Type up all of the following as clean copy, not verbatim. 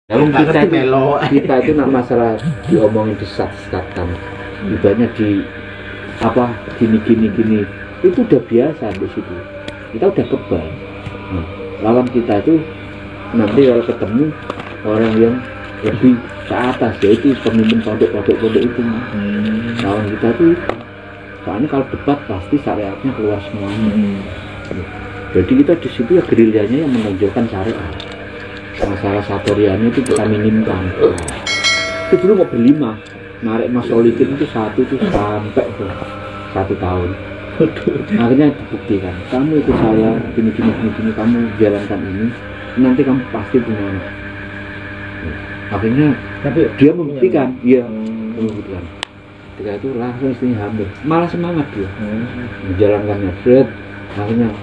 Kalau kita itu nak masalah diomongin disesat-sesatkan, ibaratnya di apa gini itu udah biasa di situ. Kita udah kebal. Lawan kita itu nanti kalau ketemu orang yang lebih ke atas, yaitu pemimpin pondok itu. Lawan kita tuh, soalnya kalau debat pasti syariatnya keluar semuanya. Jadi kita di situ ya gerilyanya yang menonjolkan syariat. Masalah satoriannya itu kita minimkan. Itu dulu mau berlima, narik Mas Solikin itu satu tuh sampai tuh 1 tahun. Akhirnya dibuktikan, kamu ikut saya gini, kamu jalankan ini, nanti kamu pasti punya anak. Akhirnya tapi dia membuktikan, iya membuktikan. Ketika itu langsung istrinya hamil, malah semangat dia menjalankannya. Akhirnya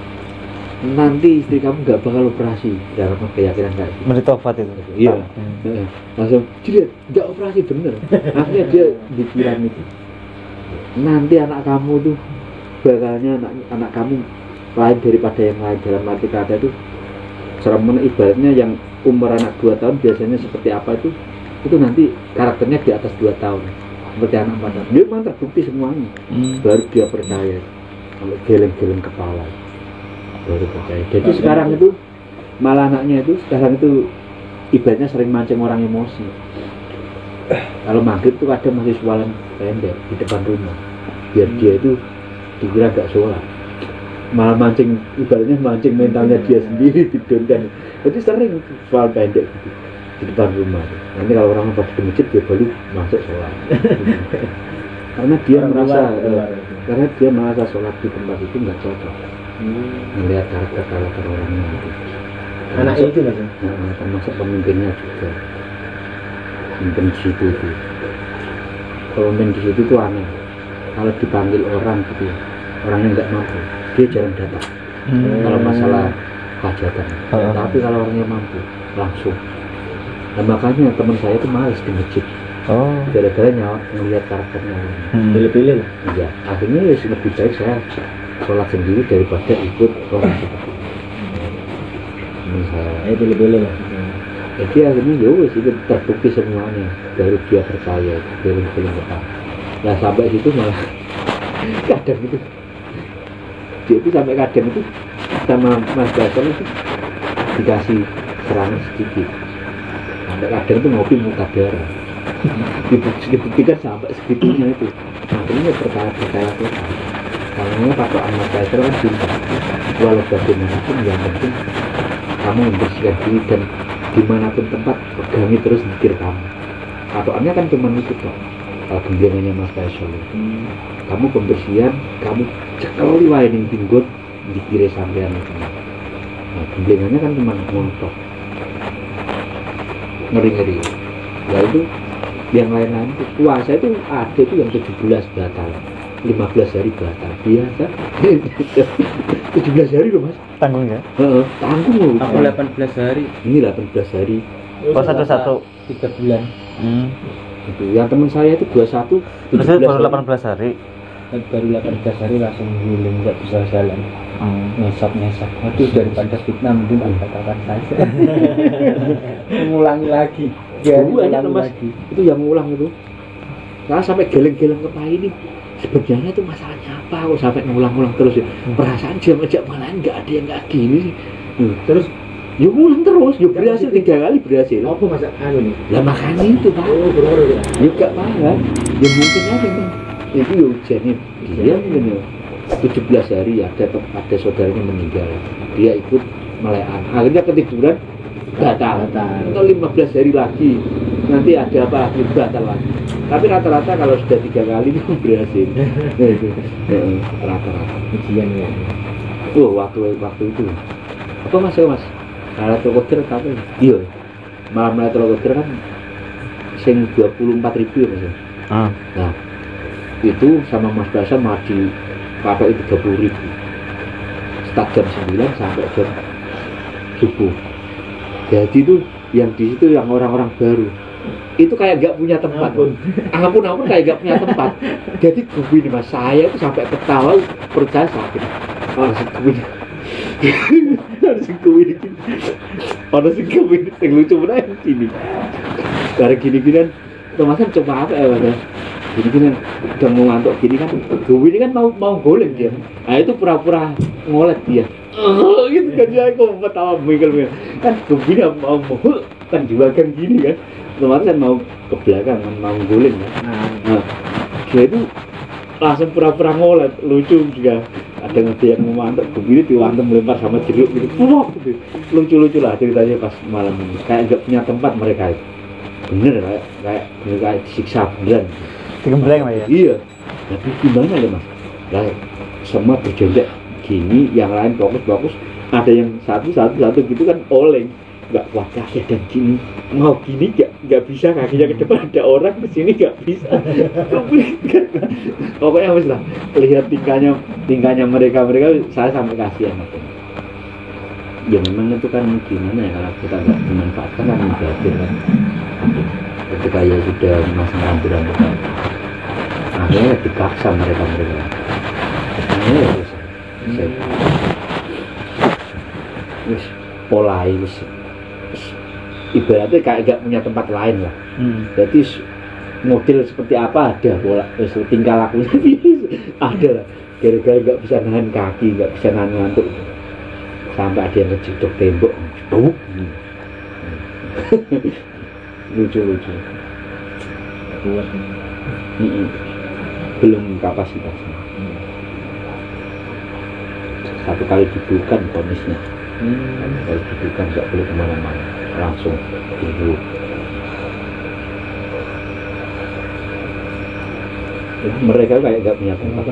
nanti istri kamu nggak bakal operasi, dalam keyakinan kayak gitu. Meritofat itu. Iya. Langsung jadi nggak operasi bener. Akhirnya dia pikiran itu. Nanti anak kamu tuh bakalnya anak kamu lain daripada yang lain, dalam arti kata itu seremen ibaratnya yang umur anak 2 tahun biasanya seperti apa itu nanti karakternya di atas 2 tahun seperti anak 4 tahun. Dia memang terbukti semuanya. Baru dia percaya, kalau geleng-geleng kepala baru percaya. Jadi sekarang itu malah anaknya itu sekarang itu ibaratnya sering mancing orang emosi. Kalau maghrib tuh ada masih sualan pendek di depan rumah, biar dia itu dikira gak sholat, malah mancing, ibaratnya mancing mentalnya dia sendiri tidurkan. Jadi sering soal pendek gitu di depan rumah. Nanti kalau orang pada ke masjid dia baru masuk sholat. Karena dia merasa sholat di tempat itu nggak cocok. Melihat karakter orangnya itu. Anak itu mas? Termasuk pemimpinnya juga. Pemimpin di situ itu. Pemimpin di situ tuh aneh. Kalau dipanggil orang gitu, orangnya nggak mampu, dia jarang datang. Kalau masalah hajatan. Tapi kalau orangnya mampu, langsung. Nah makanya teman saya itu malas di masjid. Gara-gara ngelihat karakternya. Pilih-pilih. Iya. Akhirnya ya lebih baik saya sholat sendiri daripada ikut orang seperti itu. Saya pilih-pilih lah. Jadi akhirnya ya wes itu terbukti semuanya, baru dia percaya, pilih-pilih apa. Nah sampai situ malah kadang itu dia itu sampai kadang itu sama Mas Basel itu dikasih serangan sedikit, sampai kadang itu ngopi muka darah. Dibuktikan sampai segitunya itu. Akhirnya percaya total. Karena patokan Mas Basel kan cinta. Walau bagaimanapun yang penting kamu membersihkan diri, dan dimanapun tempat pegangi terus zikir kamu. Patokannya kan cuma itu kok. Gemblengannya Mas Basel itu. Kamu pembersihan, kamu cekali wae ning pinggut dikira sampean itu. Nah, gemblengannya kan cuma ngontok. Ngeri-ngeri. Ya itu yang lain-lain itu puasa itu ada itu yang 17 batal, 15 hari batal. Biasa. 17 hari loh Mas. Tanggung ya? Tanggung loh. Aku 18 hari. Ini 18 hari. Puasa 21 3 bulan. Itu yang teman saya itu 21 baru 18 hari. Baru 18 hari langsung guling, nggak bisa jalan. Nyesap. Waduh, daripada fitnah mending katakan saja. Mengulangi lagi. Banyak Mas. Itu yang mengulang itu. Nah sampai geleng-geleng kepala ini. Sebenarnya itu masalahnya apa? Kok sampai ngulang-ngulang terus ya? Perasaan jam-jam malahan nggak ada yang nggak gini sih. Terus ya ngulang terus, ya berhasil 3 kali berhasil. Apa masak nih? Lah makanya itu Pak. Ya gak parah. Ya mungkin aja Bang. Itu ya ujiannya dia mungkin ya 17 hari ada saudaranya meninggal. Dia ikut melekan. Akhirnya ketiduran batal. Atau 15 hari lagi. Nanti ada apa lagi batal lagi. Tapi rata-rata kalau sudah 3 kali itu berhasil. Itu rata-rata. Ujian ya. Waktu itu. Apa Mas? Lailatul Qadar apa ya? Iya. Malam Lailatul Qadar kan sing 24.000 ya Mas. Nah, itu sama Mas Basel mati pakai 30.000. Start jam 9 sampai jam subuh. Jadi itu yang di situ yang orang-orang baru. Itu kayak gak punya tempat. Ampun kayak gak punya tempat. Jadi gini Mas, saya itu sampai ketawa percaya sakit. Harus kuwi iki. Ono sing kuwi sing lucu meneh gini. Bareng gini-ginian Tomasan coba apa ya Mas? Gini-ginian udah mau ngantuk gini kan Gowi ini kan mau golek dia. Nah itu pura-pura ngolet dia. Gitu kan dia kok pertama minggal kan Gowi mau kan juga kan gini kan. Tomasan mau ke belakang kan mau golek kan. Nah, dia itu langsung pura-pura ngolet, lucu juga. Ada yang mau mantap, begini diwantem melempar sama jeruk gitu, gitu. Lucu-lucu lah ceritanya pas malam ini. Kayak gak punya tempat mereka itu. Bener kayak disiksa beneran. Digembleng ya? Iya. Tapi gimana ya Mas? Nah, semua berjendek gini, yang lain fokus. Ada yang satu gitu kan oleng. Nggak kuat kaki dan gini mau gini nggak bisa kakinya ke depan ada orang ke sini nggak bisa pokoknya wis lah lihat tingkahnya mereka saya sampai kasihan ya memang itu kan gimana ya kalau kita nggak memanfaatkan kan negatif kan ketika ya sudah memasang rambu-rambu akhirnya dipaksa mereka akhirnya ya wis polai wis ibaratnya kayak gak punya tempat lain lah. Jadi model seperti apa ada pola tingkah lakunya ada lah. Gara-gara gak bisa nahan kaki, gak bisa nahan ngantuk sampai ada yang ngejedok tembok. Lucu. Kuat. Belum kapasitasnya. Satu kali dibuka ponisnya. Kalau dibuka gak boleh kemana-mana. Langsung tidur. Mereka kayak gak punya tempat.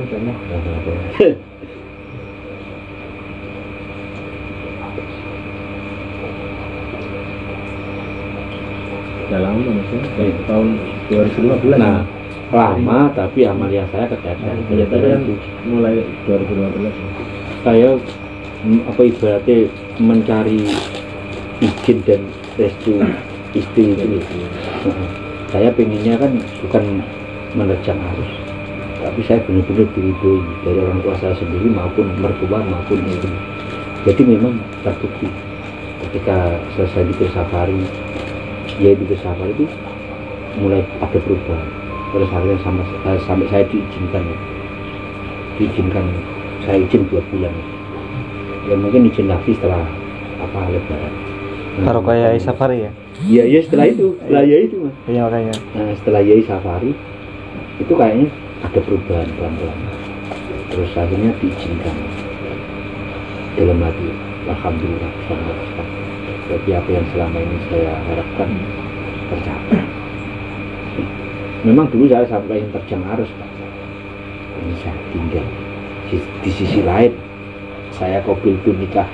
Udah lama Mas, tahun 2015. Nah, lama tapi amalia saya keteter. Itu mulai 2015. Saya ibaratnya mencari izin dan restu istri itu. Saya pengennya kan bukan menerjang arus, tapi saya benar-benar diridhoi dari orang tua saya sendiri maupun mertua maupun ibu. Jadi memang terbukti ketika selesai di safari, ya di safari itu mulai ada perubahan. Terus akhirnya sampai saya diizinkan saya izin 2 bulan. Ya mungkin izin lagi setelah lebaran. Baru kayak safari ya? Iya setelah itu Mas. Iya makanya. Nah setelah Yai safari itu kayaknya ada perubahan pelan-pelan. Terus akhirnya diizinkan. Dalam hati, alhamdulillah sangat. Jadi apa yang selama ini saya harapkan tercapai. Memang dulu saya sampai terjang arus Pak. Ini saya tinggal di sisi lain. Saya kobil nikah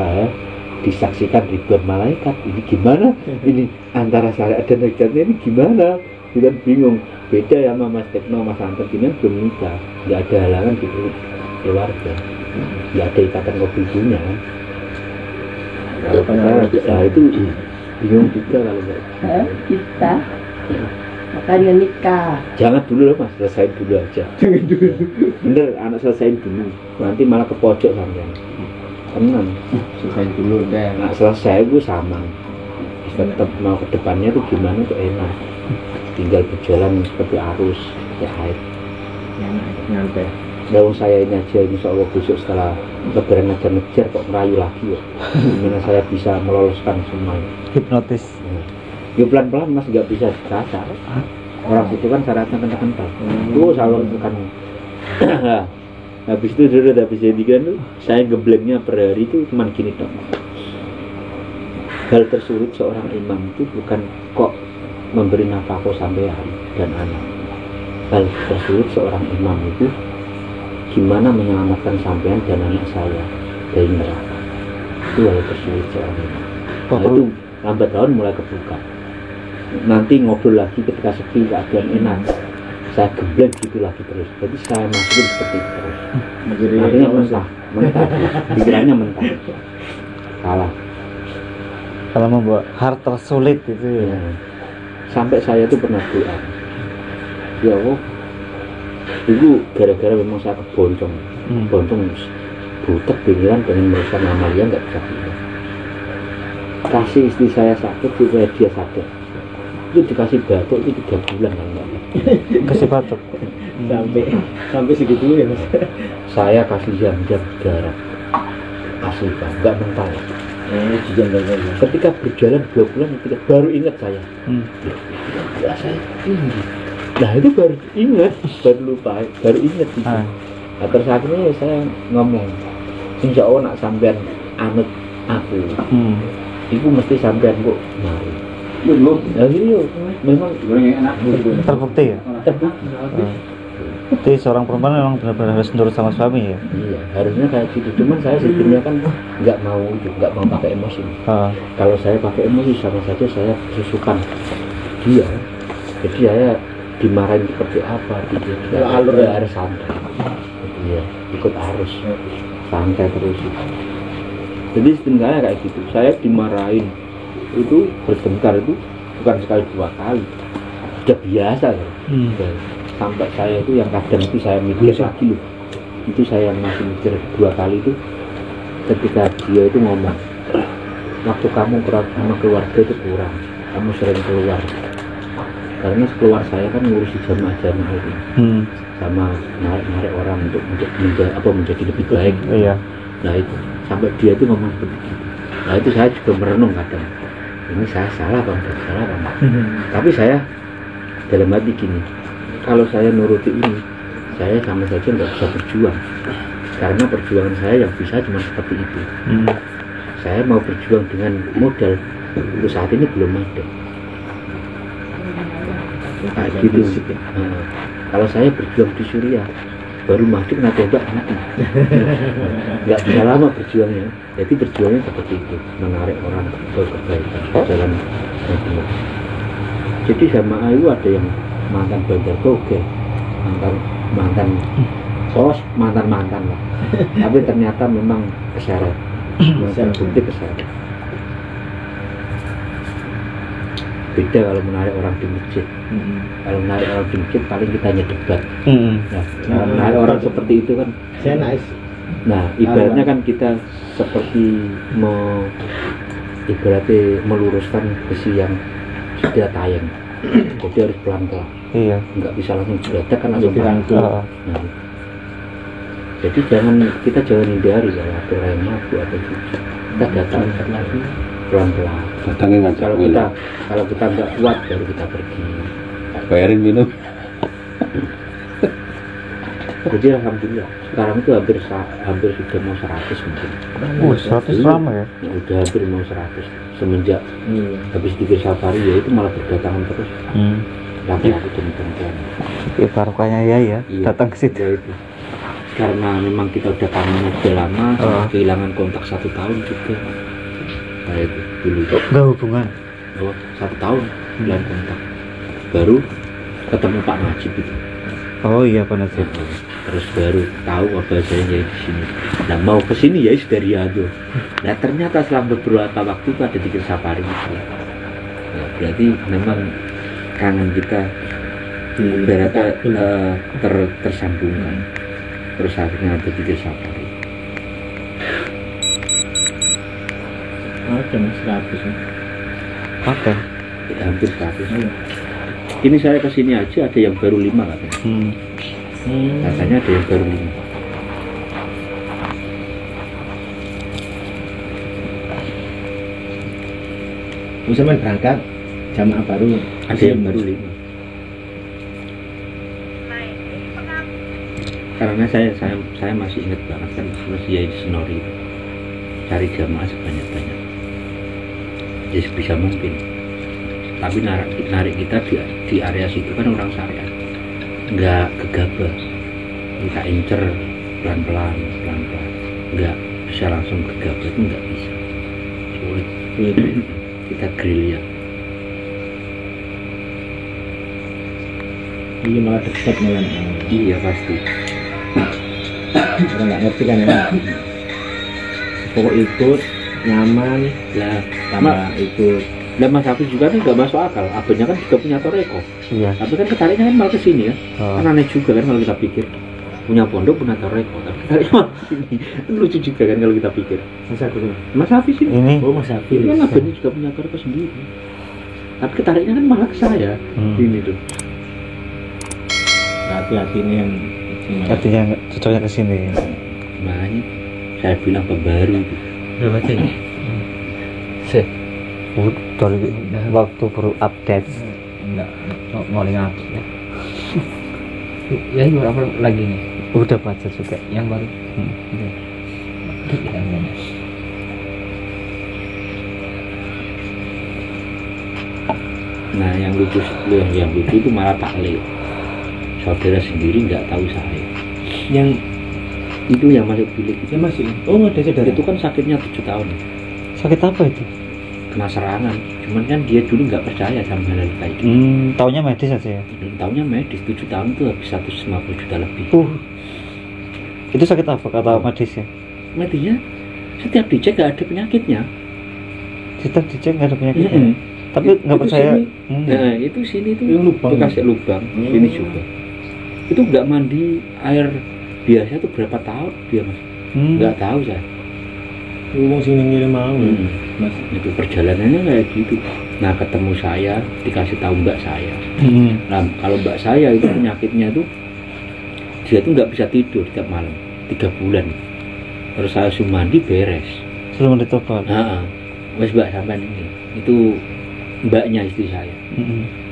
disaksikan ribuan malaikat. Ini gimana? Ini antara syariat dan negatifnya ini gimana? Kita bingung. Beda ya sama Mas Tekno, Mas Anton ini belum nikah, nggak ada halangan di keluarga, nggak ada ikatan kopinya kan. Kalau kita itu bingung juga kalau nggak. Kita makanya nikah. Jangan dulu lah Mas, selesain dulu aja. Jangan dulu. Bener, anak selesain dulu. Nanti malah ke pojok sampean. Tenang, Selesai dulu deh. nah selesai gue sama tetap mau ke depannya tuh gimana tuh enak, tinggal berjalan seperti arus ya air Nyantai. daun saya ini aja insya Allah besok setelah lebaran ngejar kok merayu lagi ya. Gimana saya bisa meloloskan semuanya Hipnotis. ya pelan-pelan Mas, nggak bisa dicacah orang itu kan syaratnya kental-kental tuh selalu bukan. Habis itu habis jadi kan tuh saya geblengnya per hari itu cuma gini dong. Hal tersulit seorang imam itu bukan kok memberi nafkah sampai hari dan anak. Hal tersulit seorang imam itu gimana menyelamatkan sampean dan anak saya dari neraka. Itu hal tersulit seorang imam. Nah, itu lambat laun mulai kebuka. Nanti ngobrol lagi ketika sepi keadaan enak. Saya geblek gitu lagi terus. Jadi saya masukin seperti itu terus. Artinya mentah, pikirannya mentah. Salah. Kalau membuat hal tersulit itu ya. Sampai saya tuh pernah doa. Ya Allah, itu gara-gara memang saya keboncong. Boncong butek pikiran pengen merusak Amalia nggak bisa pindah. Kasih istri saya sakit supaya dia sadar. Itu dikasih batuk itu 3 bulan kan nggak? Kasih batuk. sampai segitu ya Mas. Saya kasih jam-jam darah asli Pak, nggak mental. Ketika berjalan 2 bulan baru ingat saya. Ya saya tinggi. Nah itu baru ingat, baru lupa, baru ingat itu. Nah, terus akhirnya saya ngomong, insya Allah nak sampean anut aku, itu mesti sampean kok mari. Ya iya, memang Terbukti ya. terbukti. Jadi seorang perempuan memang benar-benar harus nurut sama suami ya. Iya, harusnya kayak gitu. Cuman saya sebetulnya kan nggak mau pakai emosi. Kalau saya pakai emosi sama saja saya susukan dia. Jadi saya dimarahin seperti apa dia alur ya harus santai. Iya, ikut arus santai terus. Jadi sebenarnya kayak gitu. Saya dimarahin itu bertengkar itu bukan sekali 2 kali. Sudah biasa ya. Sampai saya itu yang kadang itu saya mikir lagi loh. Itu saya yang masih mikir 2 kali itu ketika dia itu ngomong, waktu kamu sama keluarga itu kurang, kamu sering keluar. Karena keluar saya kan ngurusi jamaah-jamaah itu, sama narik orang untuk menjadi lebih baik. Iya. Nah itu sampai dia itu ngomong seperti itu. Nah itu saya juga merenung kadang, ini saya salah bang. Tapi saya dalam hati gini, kalau saya nuruti ini, saya sama saja nggak bisa berjuang. Karena perjuangan saya yang bisa cuma seperti itu. Saya mau berjuang dengan modal untuk saat ini belum ada. Kayak gitu. Kalau saya berjuang di Suriah, baru mati kena tembak mati. Nggak bisa lama berjuangnya. Jadi berjuangnya seperti itu, menarik orang ke kebaikan, jalan Madinah. Jadi jamaah itu ada yang mantan Bandar Toge, mantan lah. Tapi ternyata memang keseret, bukti keseret. Beda kalau menarik orang di masjid. Kalau menarik orang di masjid paling kita hanya debat. Nah, kalau menarik orang seperti itu kan Saya nice. Nah, ibaratnya kan kita seperti ibaratnya meluruskan besi yang sudah tayang. Jadi harus pelan-pelan. Iya. Nggak bisa langsung jeradak kan langsung Dirangkul. Nah, jadi kita jangan hindari kalau ada orang yang mabuk atau cuci. Kita datang lagi pelan-pelan. Datangnya ngajak Kalau kita nggak kuat baru kita pergi. bayarin minum. Jadi alhamdulillah sekarang itu hampir sudah mau 100 mungkin. 100 lama ya. Ya, udah hampir mau 100 semenjak habis dikir safari ya itu malah berdatangan terus. Laki-laki dan perempuan. Ya barokahnya ya Iya, datang ke situ. ya itu. Karena memang kita udah kangen udah lama, kehilangan kontak 1 tahun juga. Kayak itu dulu. Enggak hubungan. 1 tahun hilang kontak. Baru ketemu Pak Najib itu. Oh iya Pak Nasib. Terus baru tahu apa saya di sini. Nah mau ke sini ya dari Riyadh. Nah ternyata selama beberapa waktu itu ada dikir safari itu. Nah, berarti memang kangen kita ibaratnya tersambungkan. Terus akhirnya ada dikir safari. Ada Mas 100. Oke. Ya, hampir 100. Ini saya kesini aja ada yang baru 5 katanya. Katanya ada yang baru 5. Bisa main berangkat jamaah baru. Ada yang baru 5. Karena saya masih ingat banget kan masih ya Senori itu cari jamaah sebanyak-banyak. Jadi bisa mungkin. Tapi narik kita di area situ kan orang syariat, nggak gegabah, kita incer pelan-pelan, nggak bisa langsung gegabah itu nggak bisa, sulit. Kita gerilya. Iya malah dekat malah. Iya pasti. Orang nggak ngerti kan ya. Pokok ikut nyaman Lah, tambah ikut. dan Mas Hafiz juga kan nggak masuk akal. Abahnya kan juga punya Toreko, Iya. tapi kan ketariknya kan malah ke sini ya. Kan aneh juga kan kalau kita pikir. punya pondok, punya toreko, tapi kita malah sini. Lucu juga kan kalau kita pikir. Mas Hafiz ini. Ini Oh Mas Hafiz. Iya, Ngaben juga punya toreko sendiri. Tapi ketariknya kan malah ke saya. Ini tuh. Hati-hati ini yang artinya cocoknya ke sini. Makanya saya bilang pembaru itu. udah baca ya? Dari waktu baru update. Enggak, ngoling aku ya. Yang berapa lagi nih? Udah baca juga. Yang baru. Udah. Kita mana? Nah, yang lucu itu malah taklid. Saudara sendiri nggak tahu saya. Yang Itu yang masuk bilik itu. ya masih. Oh ada saudara. Itu kan sakitnya 7 tahun. Sakit apa itu? Kena serangan. Cuman kan dia dulu nggak percaya sama hal kayak gitu. Taunya medis aja ya. Taunya medis 7 tahun itu habis 150 juta lebih. Itu sakit apa kata medis ya? Medisnya setiap dicek nggak ada penyakitnya. Kita dicek nggak ada penyakitnya. Mm-mm. Tapi Itu- nggak itu percaya. sini. Nah, itu sini tuh Yang lubang. bekas lubang, sini juga. Itu nggak mandi air biasa tuh berapa tahun dia mas? Nggak tahu saya. Ngomong sini ngirim mau. Mas. Itu perjalanannya kayak gitu. Nah ketemu saya, dikasih tahu mbak saya. Nah kalau mbak saya itu penyakitnya tuh dia tuh nggak bisa tidur tiap malam 3 bulan. Terus saya suruh mandi beres. Sebelum ditobat. Nah, wes mbak sampean ini. Itu mbaknya istri saya.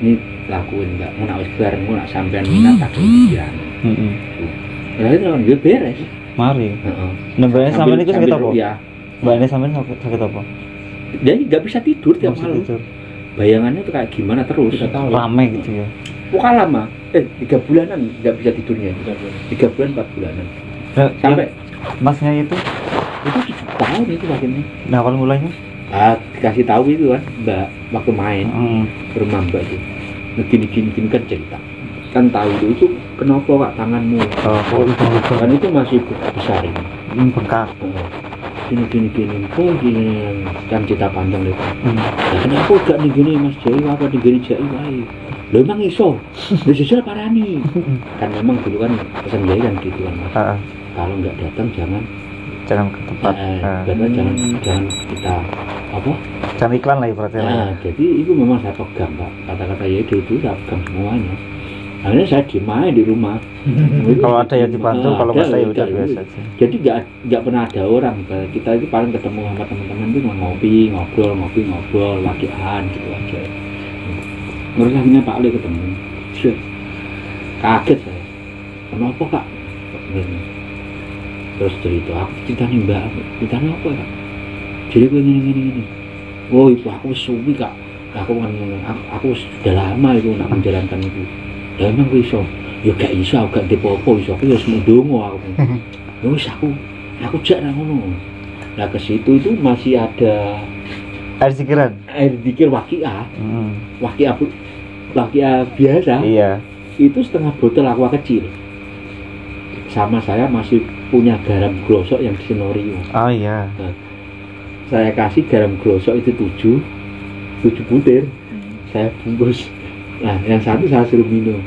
Ini lakuin mbak. Mau nak wes bareng, mau nak sampean minat tak pikiran. Nah itu kan dia beres. Mari. Heeh. Nah, mbaknya sampean itu sakit apa? Ya, Mbaknya sampean sakit apa? dia nggak bisa tidur tiap Masih malam. tidur. Bayangannya tuh kayak gimana terus. Kita tahu. Rame gitu ya. Bukan lama. 3 bulanan nggak bisa tidurnya. 3 bulan 4 bulanan. Nah, Sampai masnya itu 7 tahun itu akhirnya. nah awal mulanya Dikasih tahu itu kan mbak waktu main ke rumah mbak itu. Nah, gini kan cerita. Kan tahu itu kenapa kak tanganmu? Kan itu masih besar ini. bengkak. Gini oh gini kan cerita panjang itu. Nah, kenapa gak nih gini mas Jai apa nih gini Jai wae? Lo emang iso? Lo jujur parani. Kan memang dulu kan pesan Jai kan gitu kan mas. Kalau nggak datang jangan Jangan ke tempat. karena jangan kita apa? Jangan iklan lah ibaratnya. Nah, jadi itu memang saya pegang pak. Kata-kata ya itu saya pegang semuanya. Akhirnya saya diem aja di rumah. Kalau ada yang dibantu, kalau nggak saya udah biasa aja. Jadi nggak pernah ada orang. Kita itu paling ketemu sama teman-teman itu ngobrol, wakian gitu aja. Terus akhirnya Pak Ali ketemu. Syet. Kaget saya. Kenapa kak? Terus cerita, aku ceritanya mbak, ceritanya apa ya? Jadi gue gini. Oh itu aku suwi kak. Aku sudah lama itu nak menjalankan itu. Ya emang gue iso. Ya gak iso, aku gak dipopo iso. Aku ya semua dongo aku. Terus aku jak ngono. Nah ke situ itu masih ada Air sikiran. air dikir wakiah biasa. Iya. Itu setengah botol aqua kecil. Sama saya masih punya garam glosok yang Senorio. Oh iya. Saya kasih garam glosok itu 7 butir. Saya bungkus. Nah, yang satu saya suruh minum.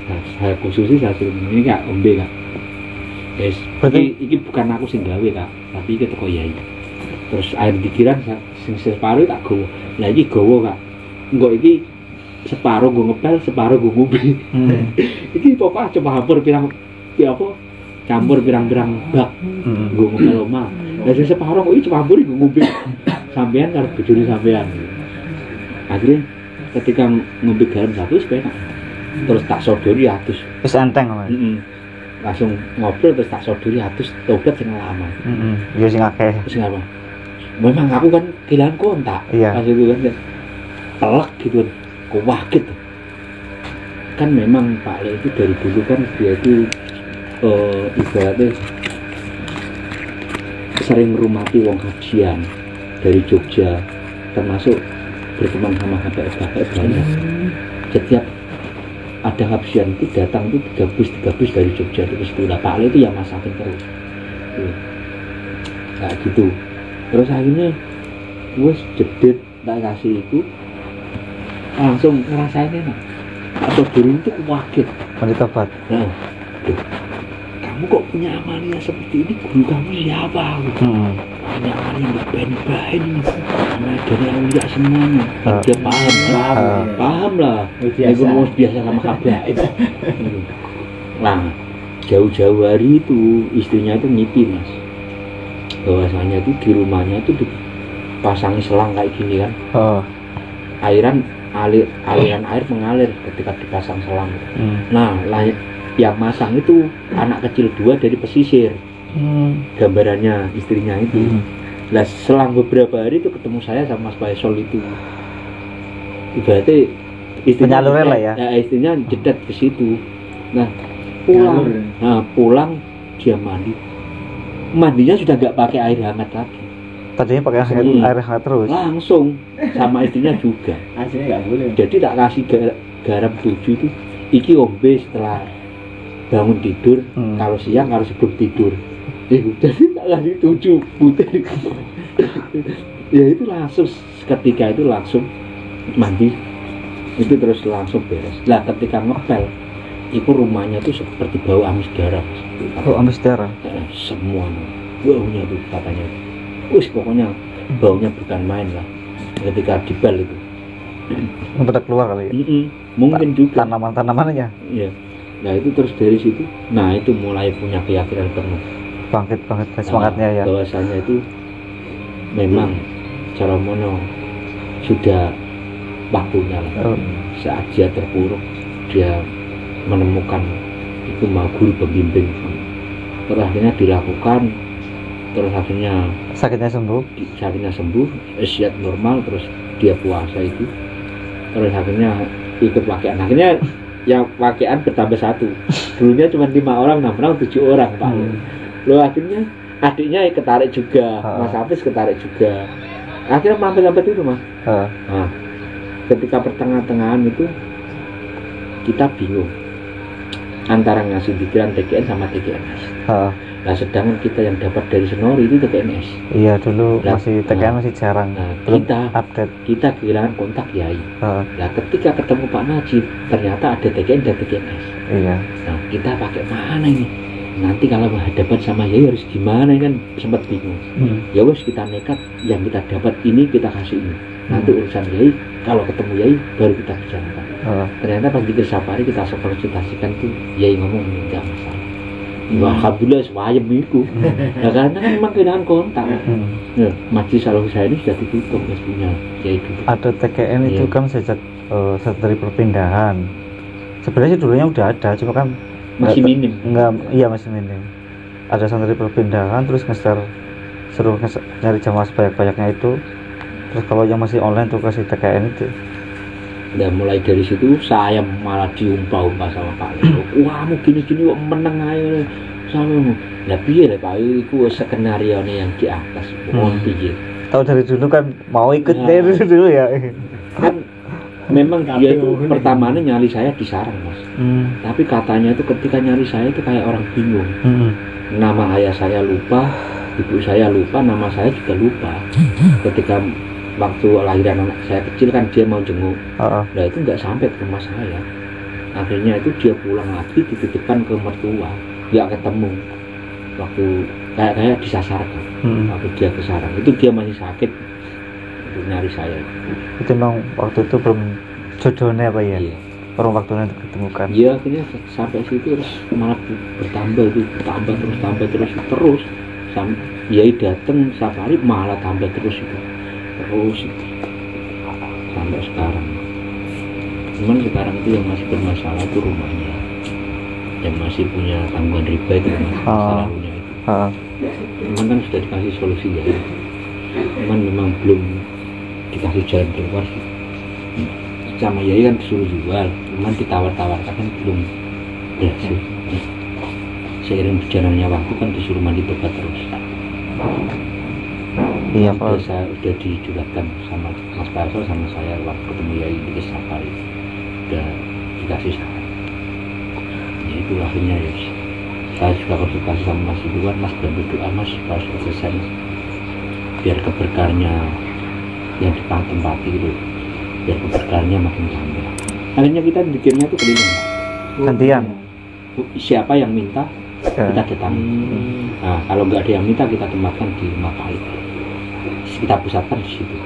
Nah, saya khususnya saya suruh minum. Ini kak, ombe kak. Guys, ini bukan aku sing gawe kak, tapi iki teko yai. Terus air dikiran sing separuh tak gowo. Lah iki gowo kak. Engko iki separuh gue ngepel, separuh gue ngombe. Iki pokoknya coba campur pirang-pirang bak. Gue ngepel omah. Lah sing separuh kok iki campur gue ngombe. Sampean karo bojone sampean. Akhirnya ketika ngombe garam satu sepenak. Terus tak sodori atus. Terus enteng Mas. Langsung ngobrol terus tak sodori atus tobat sing lama. Iya sing akeh. Terus apa? Memang aku kan kehilangan kontak. Iya. Pas itu kan telak gitu kan. Wah gitu. Kan memang Pak Le itu dari dulu kan dia itu ibaratnya sering rumati wong kajian dari Jogja, termasuk berteman sama HPS banyak. Setiap ada kajian itu datang itu 3 bus dari Jogja terus itu. Lah Pak Le itu yang masakin terus. Nah gitu. Terus akhirnya gue jedit tak kasih itu langsung ngerasain enak. Atau dulu itu kaget. Mandi tobat. Nah, kamu kok punya amalia seperti ini, guru kamu siapa? Punya amalia nggak bain-bain ini, karena dari aulia semuanya. Dia paham lah. Itu biasa sama kabaib. Nah, jauh-jauh hari itu istrinya itu ngipi mas, bahwasanya itu di rumahnya itu dipasangi selang kayak gini kan. Aliran air mengalir ketika dipasang selang. Nah, yang masang itu anak kecil 2 dari pesisir. Gambarannya istrinya itu. Nah, selang beberapa hari itu ketemu saya sama Mas Faisal itu. Ibaratnya istrinya penyalurnya lah ya. Istrinya jedet ke situ. Nah, pulang dia mandi. Mandinya sudah nggak pakai air hangat lagi. Tadinya pakai air hangat terus. Langsung sama istrinya juga. Aslinya nggak boleh. Jadi tak kasih garam 7 itu. Iki ombe setelah bangun tidur, kalau siang harus sebelum tidur. Jadi tak kasih 7 butir. Ya itu langsung ketika itu langsung mandi. Itu terus langsung beres. Lah ketika ngepel, itu rumahnya tuh seperti bau amis darah. Oh, amis darah. Semua baunya tuh katanya. Pokoknya baunya bukan main lah. Ketika dibal itu. Pada keluar kali ya. Mungkin juga tanaman-tanamannya. Iya. Nah itu terus dari situ, nah itu mulai punya keyakinan penuh. Bangkit semangatnya ya. Bahwasanya itu memang cara mono sudah waktunya lah. Saat dia terpuruk, dia menemukan itu mau guru pembimbing. Terus akhirnya dilakukan, terus akhirnya sakitnya sembuh, siat normal, terus dia puasa itu, terus akhirnya ikut wakian. Akhirnya yang wakian bertambah 1. Dulunya cuma 5 orang, 6 orang, 7 orang Pak. Lo akhirnya adiknya ketarik juga, Mas Hafiz ketarik juga. Akhirnya mampir-mampir itu mas. Nah, ketika pertengahan-tengahan itu kita bingung antara ngasih pikiran TGN sama TGNS. Nah sedangkan kita yang dapat dari Senori itu TGNS. Iya dulu masih TGN masih jarang. Nah, belum update. Kita kehilangan kontak Yai. Nah ketika ketemu Pak Najib ternyata ada TGN dan TGNS. Iya. Nah kita pakai mana ini? Nanti kalau berhadapan sama Yai harus gimana kan sempat bingung. Ya wes kita nekat yang kita dapat ini kita kasih ini. Nanti urusan Yai kalau ketemu Yai baru kita bicarakan. Ternyata pas di safari kita konsultasikan tuh Yai ngomong enggak masalah. Wah, alhamdulillah swayem itu. Nah, karena kan memang kehilangan kontak. Nah, Majlis Al-Husain ini sudah ditutup mestinya. Yaitu ada TKN itu kan sejak dari perpindahan. Sebenarnya dulunya udah ada, cuma kan masih minim. Iya masih minim. Ada santri perpindahan terus suruh nyari jamaah sebanyak-banyaknya itu. Terus kalau yang masih online tuh kasih TKN itu. Dan mulai dari situ saya malah diumpah-umpah sama Pak Leo. Wah, mau gini-gini kok meneng aja sama. Lah piye lah Pak, iku skenario yang di atas. Mohon piye. Tahu dari dulu kan mau ikut dari dulu ya. Kan memang dia itu pertamanya nyali saya di sarang mas. Tapi katanya itu ketika nyali saya itu kayak orang bingung. Nama ayah saya lupa, ibu saya lupa, nama saya juga lupa. Ketika waktu lahiran anak saya kecil kan dia mau jenguk. Nah itu nggak sampai ke rumah saya. Akhirnya itu dia pulang lagi dititipkan ke mertua, nggak ketemu. Waktu kayak disasarkan. Waktu dia ke sarang itu dia masih sakit untuk nyari saya. Itu memang waktu itu belum jodohnya apa ya? Iya. Perlu waktunya untuk ketemukan. Iya akhirnya sampai situ terus malah bertambah itu tambah terus sampai Yai datang safari malah tambah terus itu. Terus sampai sekarang. Cuman sekarang itu yang masih bermasalah itu rumahnya, yang masih punya tanggungan riba itu masalahnya itu. Cuman kan sudah dikasih solusi ya. Cuman memang belum dikasih jalan keluar sih. Sama Yai kan disuruh jual, cuman ditawar-tawarkan kan belum berhasil. Seiring berjalannya waktu kan disuruh mandi tobat terus. Iya Pak. Udah dijulatkan sama Mas Faisal sama saya waktu ketemu Yai di safari, udah dikasih saran. Ya itu akhirnya ya. Saya juga konsultasi sama Mas Iwan, Mas bantu doa Mas harus selesai biar keberkahannya yang ditempati gitu, biar keberkahannya makin tambah. Akhirnya kita bikinnya tuh keliling. Gantian. Siapa yang minta kita datangi. Nah, kalau nggak ada yang minta, kita tempatkan di rumah Pak itu, kita pusatkan di situ.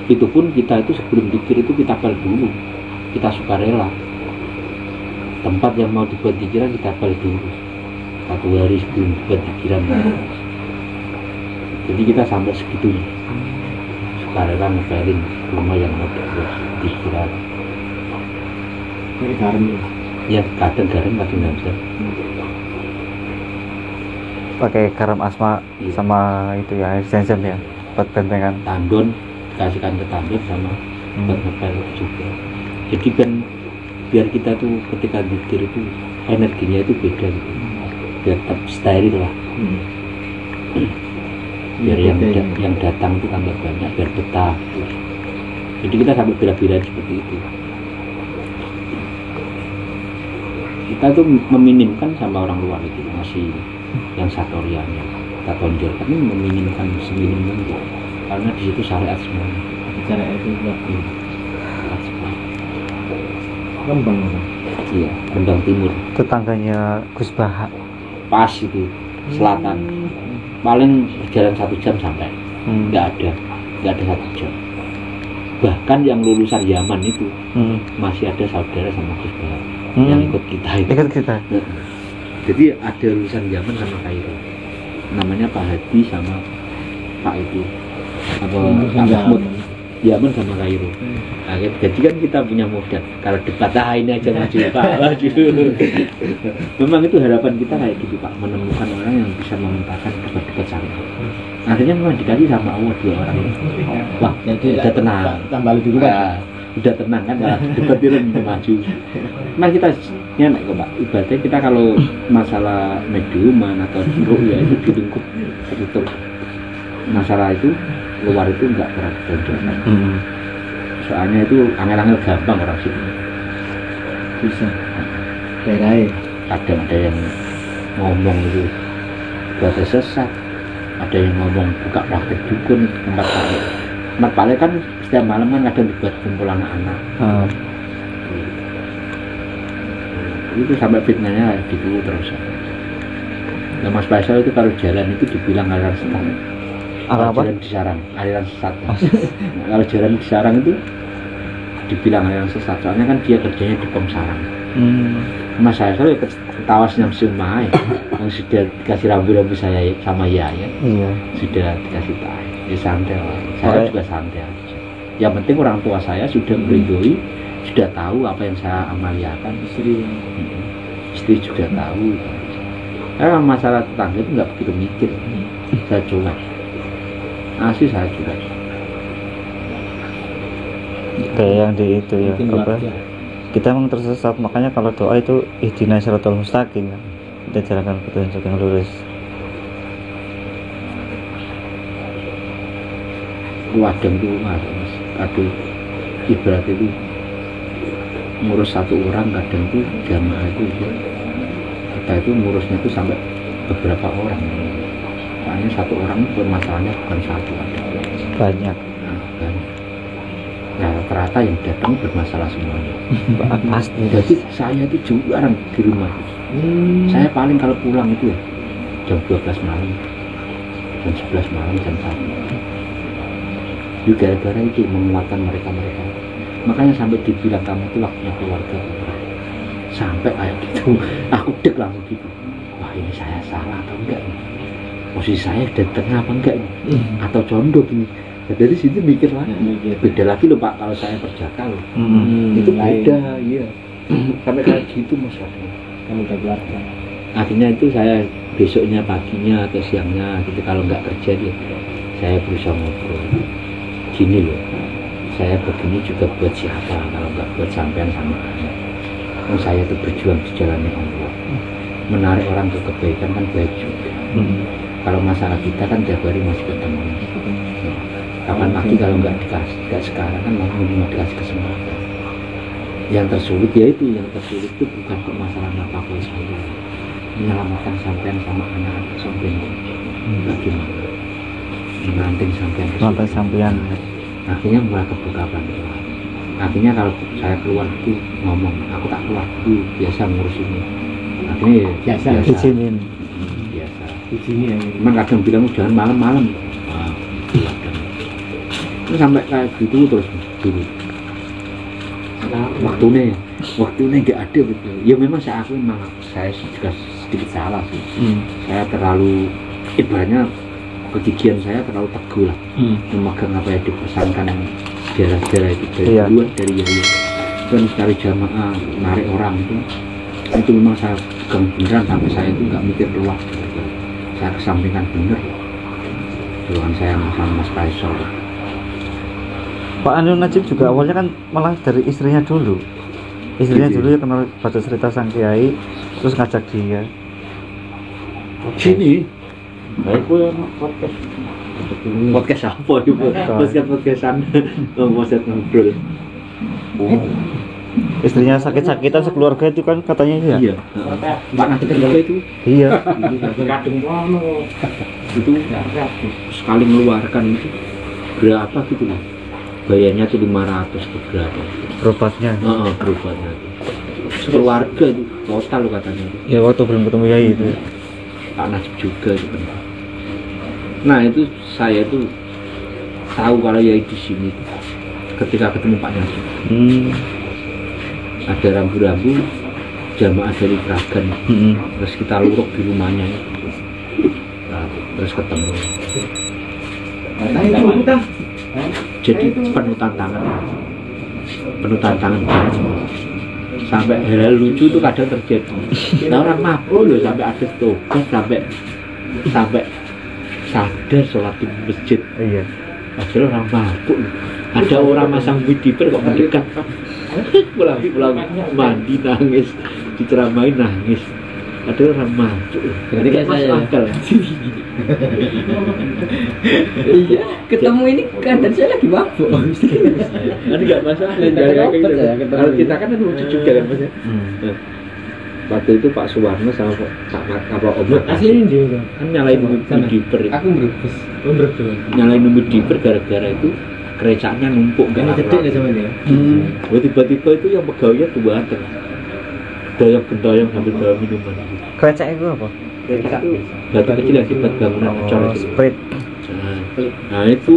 Itu pun kita itu sebelum dikir itu kita apel dulu, kita sukarela. Tempat yang mau dibuat dikiran kita apel dulu 1 hari sebelum dibuat dikiran. Jadi kita sampai segitunya, sukarela ngepelin rumah yang mau dibuat dikiran. Ini garam Ya kadang garam, kadang nggak bisa. Pakai garam asma Iya. sama itu ya, sensem ya, buat bentengan. Tandon kasihkan ke tandon sama buat ngepel itu juga. Jadi kan biar kita tuh ketika zikir itu energinya itu beda gitu, biar tetap steril lah, biar yang datang itu tambah banyak, biar betah gitu. Jadi kita sampai bela-belaan seperti itu. Kita tuh meminimkan sama orang luar itu masih yang satorianya kita tonjolkan, ini meminimkan seminim mungkin karena di situ syariat semuanya. bicara itu lagi Syariat semua. Rembang Iya, Rembang Timur, Tetangganya Gus Baha. pas itu selatan, paling berjalan 1 jam sampai, nggak ada 1 jam. Bahkan yang lulusan Yaman itu masih ada saudara sama Gus Baha yang ikut kita itu. Ikut kita. Jadi ada lulusan Yaman sama Kairo, namanya Pak Hadi sama Pak itu apa Pak Mahmud, Yaman sama Kairo. Nah, jadi kan kita punya modal, kalau debat ini aja maju Pak, maju. Memang itu harapan kita kayak gitu Pak, menemukan orang yang bisa memintakan debat-debat syariat. Akhirnya memang dikasih sama Allah 2 orang ini. Wah, jadi udah tenang. tambah dulu kan Nah, udah tenang kan, malah debat itu maju. Nah kita nyenek kok Pak, ibaratnya kita kalau masalah mediuman atau ru'ya itu di lingkup tertutup. Masalah itu luar itu enggak pernah ditonjolkan. Soalnya itu angel-angel gampang orang sini. bisa daerah Kadang ada yang ngomong itu buat sesat, ada yang ngomong buka praktek dukun tempat paling. Tempat paling kan setiap malam kan kadang dibuat kumpul anak-anak. Itu sampai fitnahnya gitu terus. Nah, Mas Faisal itu kalau jalan itu dibilang aliran sesat. Kalau Apa? jalan di sarang, aliran sesat. Nah, kalau jalan di sarang itu dibilang aliran sesat, soalnya kan dia kerjanya di pom sarang. Mas Faisal ya ketawa senyum main, yang sudah dikasih rambu-rambu saya sama Yaya, Iya. sudah dikasih tahu, ya santai lah. Saya juga santai aja. Yang penting orang tua saya sudah meridhoi, sudah tahu apa yang saya amaliakan. Istri juga tahu. Masalah tetangga itu nggak begitu mikir. Saya cuek. Asli saya cuek. Kayak yang di itu ya, bikin apa? warga. Kita memang tersesat, makanya kalau doa itu ihdinas siratal mustaqim ya. Kita jalankan petunjuk yang lurus. Wadang itu mas, aduh, ibarat itu ngurus 1 orang, kadang itu jamaah itu kita itu ngurusnya itu sampai beberapa orang. Soalnya 1 orang itu masalahnya bukan 1, ada Banyak. banyak. Nah rata-rata yang datang bermasalah semuanya. Pasti. Jadi saya itu jarang di rumah. Saya paling kalau pulang itu ya jam 12 malam, jam 11 malam, jam 1. Juga gara-gara itu menguatkan mereka. Makanya sampai dibilang kamu itu waktunya keluarga. Sampai kayak gitu, aku dek langsung gitu. Wah ini saya salah atau enggak ini? Posisi saya di tengah apa enggak ini? Atau condong ini? Nah, dari situ mikir lagi. Beda lagi loh Pak kalau saya perjaka loh. Itu beda, iya. Sampai kayak gitu mas. Kamu udah keluarga. Akhirnya itu saya besoknya paginya atau siangnya gitu kalau nggak kerja dia, saya berusaha ngobrol. Gini loh, saya begini juga buat siapa kalau nggak buat sampean sama anak. Saya itu berjuang di jalannya Allah, menarik orang ke kebaikan kan baik juga. Kalau masalah kita kan tiap hari masih ketemu. Kapan lagi kalau nggak dikasih, nggak sekarang kan mau dikasih kesempatan. Yang tersulit ya itu, yang tersulit itu bukan kok masalah apa saya, menyelamatkan sampean sama anak-anak sampean. Bagaimana? Menanting sampean. Sampai sampean. Akhirnya mulai kebuka pelan-pelan. Akhirnya kalau saya keluar itu ngomong, aku tak keluar dulu, biasa ngurus ini. Iya, Biasa. Izinin. biasa. Di sini ya. Cuman kadang bilang jangan malam-malam. Kadang. Itu sampai kayak gitu terus dulu. Waktunya nggak ada betul. Ya memang saya akui memang saya juga sedikit salah sih. Saya terlalu ibaratnya kegigihan saya terlalu teguh lah. Memegang apa yang dipesankan sejarah-sejarah itu dari Iya. luar dari Yahya. Dan cari jamaah narik orang itu memang saya pegang beneran sampai saya itu nggak mikir keluar. Saya kesampingkan bener. Dengan saya sama Mas Kaisar. Pak Anu Najib juga awalnya kan malah dari istrinya dulu. Istrinya Gitu. dulu ya kenal baca cerita sang kiai, terus ngajak dia. Sini. Baik gue podcast. Podcast apa itu? Podcastan. Podcast ngobrol. Istrinya sakit-sakitan sekeluarga itu kan katanya ya. Iya. Mbak Najib juga itu. Iya. Itu sekali mengeluarkan itu berapa gitu lah. Bayarnya tuh 500 ke berapa. Berobatnya. Berobatnya itu. Sekeluarga itu total katanya. Ya waktu belum ketemu Yai itu. Pak Najib juga itu. Nah itu saya tuh tahu kalau Yai di sini tuh, ketika ketemu Pak Najib. Ada rambu-rambu jamaah dari Kragan. Terus kita luruk di rumahnya itu. Nah, terus ketemu. Jadi penuh tantangan banget. Sampai hal lucu itu kadang terjadi. Nah orang mabuk loh sampai ada tobat sampai sadar sholat di masjid. Iya. Padahal orang mabuk loh. Ada orang masang widiper kok mendekat. Pulang mandi nangis, diceramain nangis. Ada orang mabuk. Berarti kayak masuk saya. akal. Iya, ketemu ini keadaan saya lagi mabuk. Kan nggak masalah. Kalau kita kan lucu juga kan mas ya. Nah, waktu itu Pak Suwarno sama Pak Om Aslinya dia kan nyalain widiper. Aku berbes. Nyalain widiper gara-gara itu kerecaannya numpuk Ini gede deh sama dia. Tiba-tiba itu yang pegawainya dua ada gendayang sambil bawa minuman. Krecek itu apa? Krecek itu batu kecil yang sifat bangunan pecol itu. Sprit. Nah itu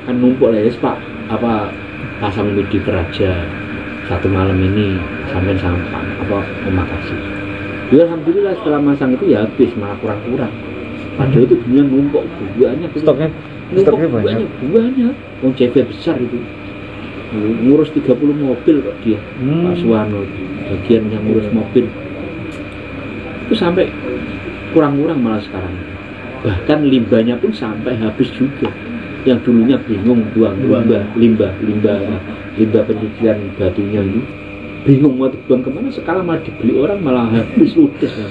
kan numpuk lah ya Pak apa pasang widiper aja satu malam ini sampai Makasih. Ya alhamdulillah setelah masang itu ya habis malah kurang-kurang. Padahal itu dunia numpuk buahnya. Stoknya banyak. Buahnya. CV besar itu. Ngurus 30 mobil kok dia. Pak Suwarno bagian yang ngurus mobil. Itu sampai kurang-kurang malah sekarang. Bahkan limbahnya pun sampai habis juga. Yang dulunya bingung buang limbah pencucian batunya itu bingung mau dibuang kemana, sekarang malah dibeli orang malah habis ludes lah.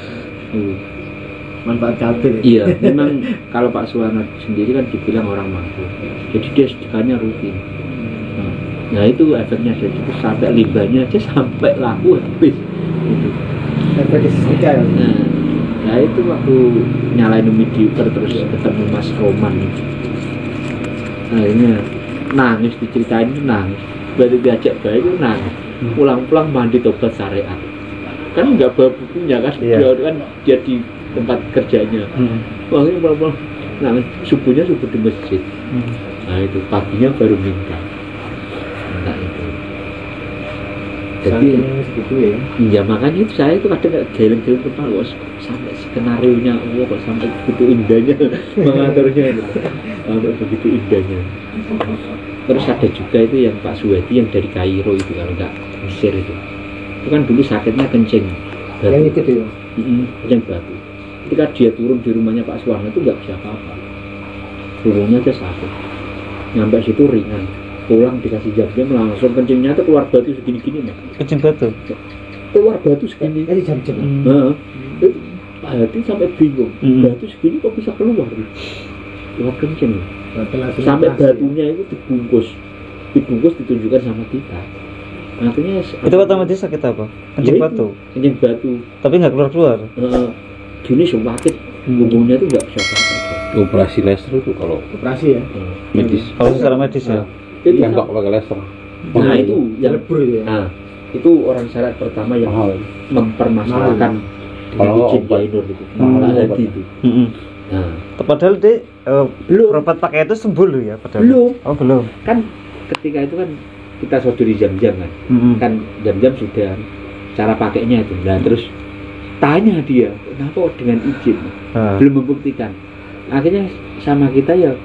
Manfaat kabel. Iya, memang kalau Pak Suwarno sendiri kan dibilang orang mampu, jadi dia sedekahnya rutin. Nah itu efeknya dari itu sampai limbahnya aja sampai laku habis. Gitu. Efek sedekah. Nah itu waktu nyalain widiper terus ketemu Mas Roman. Akhirnya nangis diceritain itu nangis. Berarti diajak baik itu nangis. Pulang-pulang mandi tobat syariat. Kan nggak bawa bukunya kan, dia kan jadi tempat kerjanya. Makanya pulang-pulang nangis. Subuh di masjid. Nah itu paginya baru minta. Nah itu. Jadi gitu ya. ya makanya itu saya itu kadang geleng-geleng kepala sampai skenario nya kok sampai begitu indahnya mengaturnya itu sampai begitu indahnya. Terus ada juga itu yang Pak Suwedi yang dari Kairo itu kalau nggak Mesir itu kan dulu sakitnya kencing batu. Yang itu ya. Kencing batu. Ketika dia turun di rumahnya Pak Suwarno itu nggak bisa apa-apa, turunnya aja sakit, nyampe situ ringan. Pulang dikasih jam-jam langsung kencingnya tuh keluar batu segini-gini nih. Kencing batu. Keluar batu segini. Ini jam-jam. Nah, itu Pak Hadi sampai bingung. Batu segini kok bisa keluar? Keluar kencing. Sampai batunya itu dibungkus ditunjukkan sama kita. Artinya Itu otomatis sakit apa? Kencing batu. Kencing batu. Tapi nggak keluar. Gini sakit. Bumbunya itu nggak bisa apa-apa. Operasi laser itu kalau Operasi ya. medis. Kalau secara medis ya. Itu Tembak pakai laser. nah itu yang Lebur ya. nah itu orang syariat pertama yang Mahal. mempermasalahkan Kalau izin obat. Kiai Nur itu Hmm. tak jadi itu. Nah, Padahal deh Belum. berobat pakai itu sembuh loh ya padahal. Belum. Oh belum. kan ketika itu kan kita sodori jam-jam kan, kan jam-jam sudah cara pakainya itu. Nah terus tanya dia, kenapa dengan izin? Ah. Belum membuktikan. Akhirnya sama kita ya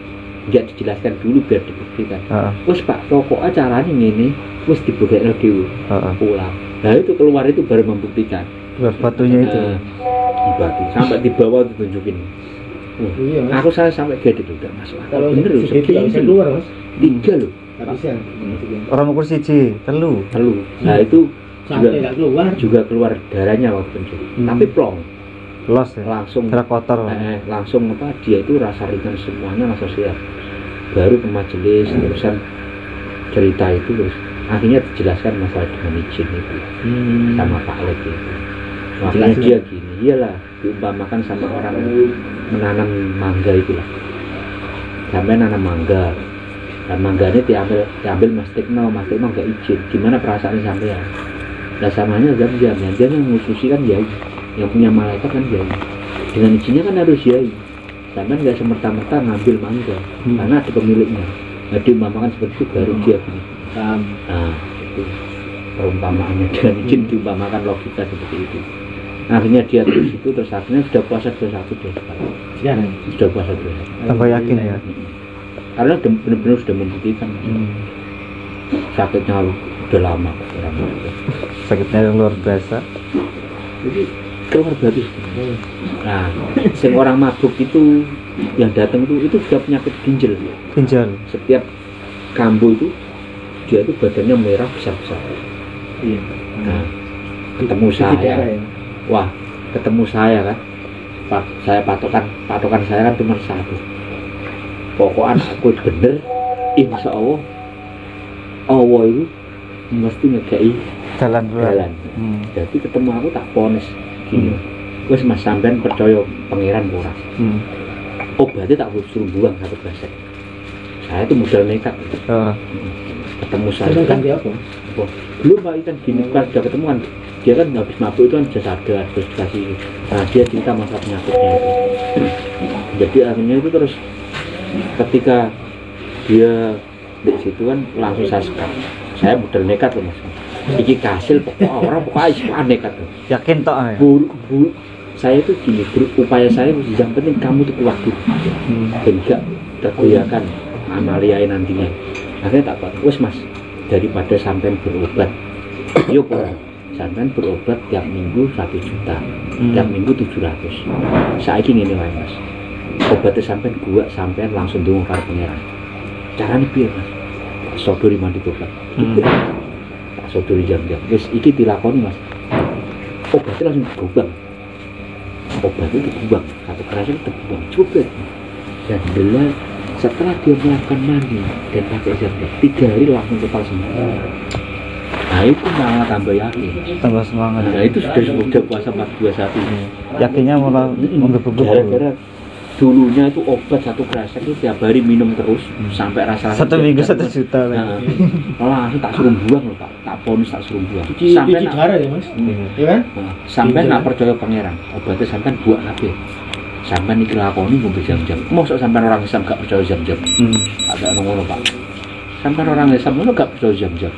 nggak dijelaskan dulu biar dibuktikan. Ah. Wes Pak, pokoknya caranya ini, wes dibuktikan dulu Ah. pulang. Nah itu keluar itu baru membuktikan. Buat batunya itu. Di batu sampai di bawah ditunjukin. Iya, Mas. Aku sampai gede tuh udah masuk akal. Kalau Bener loh, segitu nggak bisa segini keluar, loh. Mas. 3 loh, Nggak bisa. Orang ukur siji, telu. telu. Nah itu Sampai nggak keluar. juga keluar darahnya waktu penjut. Tapi plong Los ya. langsung Darah kotor. langsung apa dia itu rasa ringan semuanya langsung siap. Baru ke majelis terusan cerita itu terus akhirnya dijelaskan masalah dengan izin itu sama Pak Lek itu. Makanya Jelasin. dia gini, iyalah diumpamakan sama orang menanam mangga itulah. Sampai nanam mangga, dan mangganya diambil Mas Tekno nggak izin. Gimana perasaannya sampean? Nah samanya jam-jam yang ngususi kan Yai, yang punya malaikat kan Yai. Dengan izinnya kan harus Yai. Sampean nggak semerta-merta ngambil mangga, karena ada pemiliknya. Nah diumpamakan seperti itu baru dia gini. Nah itu perumpamaannya dengan izin diumpamakan logika seperti itu. Akhirnya dia terus itu terus akhirnya sudah puasa 21 dia sekarang. Sekarang. Sudah puasa 21. Tambah yakin ya. Karena benar-benar sudah membuktikan sakitnya udah lama kok orang itu. Sakitnya yang luar biasa. Jadi keluar bagus. Nah, sing orang mabuk itu yang datang itu juga penyakit ginjal. Ginjal. Setiap kambuh itu dia itu badannya merah besar-besar. Iya. Nah, ketemu saya. Wah, ketemu saya kan. Saya patokan saya kan cuma satu. Pokoknya aku bener, insya Allah itu mesti ngekei Jalan keluar. jalan. Jadi ketemu aku tak ponis gini. Wes Mas sampean percaya pangeran ora? Obatnya tak suruh buang satu kresek. Saya itu modal nekat. Oh. Ketemu saya Terus kan ganti apa? belum Pak ikan gini kan sudah ketemu kan. Dia kan habis mabuk itu kan sudah sadar terus dikasih. Nah dia cerita masalah penyakitnya itu. Jadi akhirnya itu terus ketika dia di situ kan langsung saya sekap. Saya modal nekat loh Mas. Iki kasil pokoknya nekat loh. Yakin toh ya? Saya itu gini, berupaya saya yang penting kamu tuh kuat dulu dan gak tergoyahkan amalia nantinya. Akhirnya tak apa, wes Mas, daripada sampai berobat yuk sampai berobat tiap minggu 1 juta, tiap minggu 700. Saya ingin ini Mas, obatnya sampai gua sampai langsung dulu karo pangeran. Caranya biar Mas, sodori mandi tobat, tak sodori jam-jam. Wes iki dilakoni Mas, obatnya langsung dibuang. Obatnya dibuang, satu kerasnya dibuang, coba. Dan belah setelah dia melakukan mandi dan pakai jam-jam 3 hari langsung total sembuh. Nah itu malah tambah yakin. Tambah semangat. Nah itu sudah puasa 421. Yakinnya malah menggebu-gebu. Gara-gara dulunya itu obat satu kresek itu tiap hari minum terus sampai rasa 1 minggu 1 juta. Nah, langsung tak suruh buang loh Pak, tak ponis tak suruh buang. Cuci Sampai darah ya Mas? Iya kan? sampai nak percaya pangeran, obatnya sampai buat kabeh. Sampai niki lakoni ngombe jam-jam. Mosok sampai orang Islam gak percaya jam-jam. Ada ngono Pak. Sampai orang Islam ngono gak percaya jam-jam.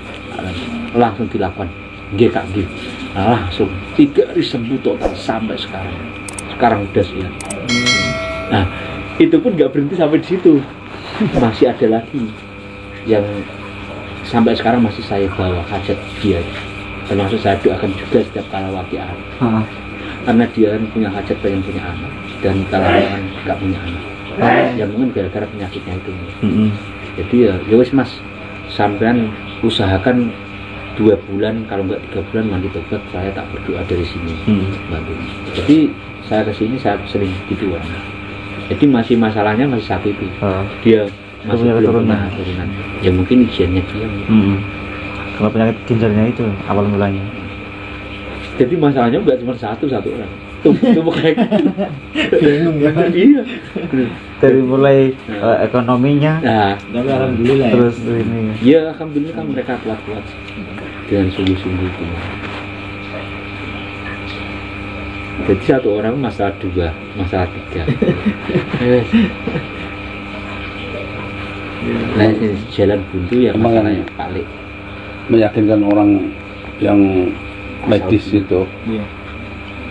Langsung dilakukan. Nggih Kak nggih. Langsung 3 hari sembuh total sampai sekarang. Sekarang udah sih. Nah, itu pun nggak berhenti sampai di situ. Masih ada lagi yang sampai sekarang masih saya bawa hajat dia. Termasuk saya doakan juga setiap kala waqiah. Karena dia kan punya hajat pengen punya anak dan kalau kan nggak punya anak. Ya mungkin gara-gara penyakitnya itu. Jadi ya wes Mas, sampean usahakan 2 bulan kalau nggak 3 bulan mandi tobat, saya tak berdoa dari sini. Bantu. Jadi saya kesini saya sering gitu orang. Jadi masih masalahnya masih satu itu. Dia masih punya belum keturunan. punya keturunan. Ya mungkin izinnya dia. Kalau penyakit ginjalnya itu awal mulanya. Jadi masalahnya nggak cuma satu orang. Tuh kayak Bingung ya. iya. Dari mulai ekonominya, Nah, Tapi alhamdulillah ya. terus ini. ya alhamdulillah kan mereka kuat dengan sungguh-sungguh itu. Jadi satu orang masalah 2, masalah 3. Nah, jalan buntu ya Emang masalahnya paling Meyakinkan orang yang medis itu Iya.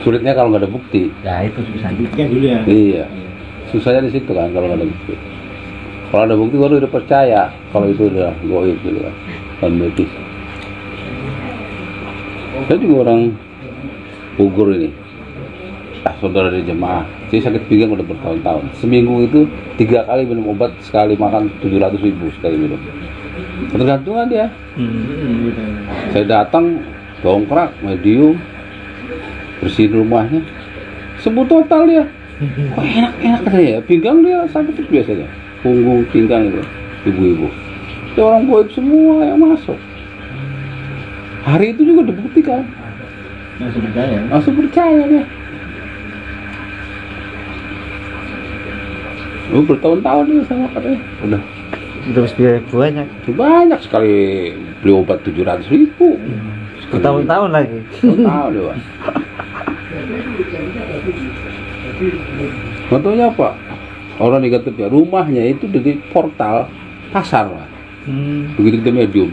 sulitnya kalau nggak ada bukti. ya itu susah. Buktikan dulu ya. Iya. Susahnya di situ kan kalau nggak ada bukti. Kalau ada bukti baru udah percaya kalau itu udah goib gitu kan. Dan medis. Saya juga orang Bogor ini. Saudara di jemaah. Saya sakit pinggang udah bertahun-tahun. Seminggu itu 3 kali minum obat, sekali makan 700.000 sekali minum. Tergantungan dia. Gitu. Saya datang dongkrak medium bersihin rumahnya sembuh total dia. Kok enak katanya ya, pinggang dia sakit itu biasanya, punggung pinggang itu ibu-ibu itu orang goib semua yang masuk. Hari itu juga dibuktikan, langsung percaya dia. Bertahun-tahun dia sama katanya udah Terus biaya banyak. banyak sekali beli obat 700.000 Bertahun-tahun lagi. tahu deh Pak. Contohnya apa? Orang negatif ya, rumahnya itu dari portal pasar Pak. Begitu kita medium.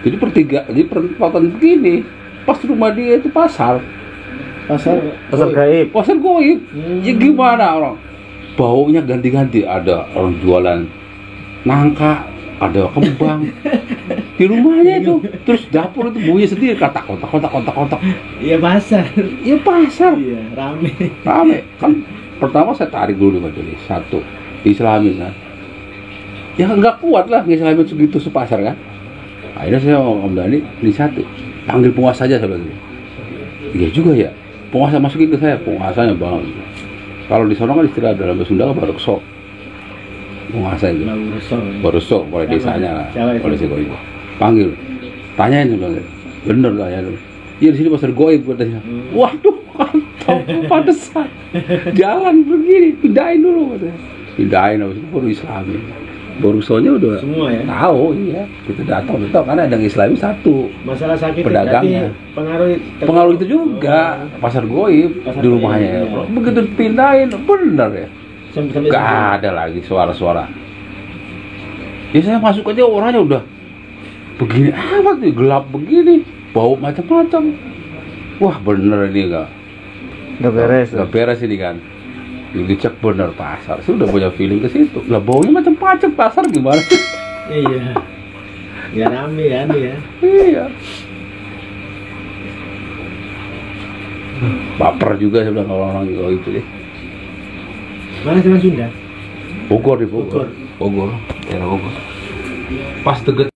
Jadi jadi perempatan begini, pas rumah dia itu pasar Gaib. pasar goib. Ya gimana orang? Baunya ganti-ganti, ada orang jualan nangka, ada kembang di rumahnya itu, terus dapur itu baunya sendiri, kotak. Iya pasar. Ya pasar. Iya rame. Kan pertama saya tarik dulu di majelis satu Islamin kan, ya nggak kuat lah ngislamin segitu sepasar kan. Akhirnya saya Om Dhani di satu panggil penguasa aja saya bilang, iya juga ya, penguasa masukin ke saya, penguasanya bang. Kalau di sana kan istilah dalam bahasa Sunda baru sok penguasa itu, baru sok oleh desanya lah, oleh si goib. Panggil, tanyain sebenarnya, bener tanya dulu. Iya di sini pasar goib katanya. Waduh, kantong pantesan. Jalan begini, pindahin dulu katanya. Pindahin habis itu baru Islami. Baru soalnya udah Semua ya. tahu, iya. Kita datang karena ada yang Islami satu. Masalah sakit Pedagangnya. pengaruh Itu juga pasar goib Pasar di rumahnya. goib, ya. Begitu pindahin, bener ya. sampai Gak ada lagi suara-suara. Ya saya masuk aja orangnya udah begini amat nih, gelap begini, bau macam-macam. Wah bener ini Nggak beres. Gak beres ini kan. Dicek bener pasar. Saya udah punya feeling ke situ. Lah baunya macam-macam, pasar gimana sih? Iya. Ya rame kan ya. Iya. Baper juga saya bilang orang-orang kalau itu deh. Mana sih Mas Sunda? Bogor di Bogor. Daerah Bogor. Pas deket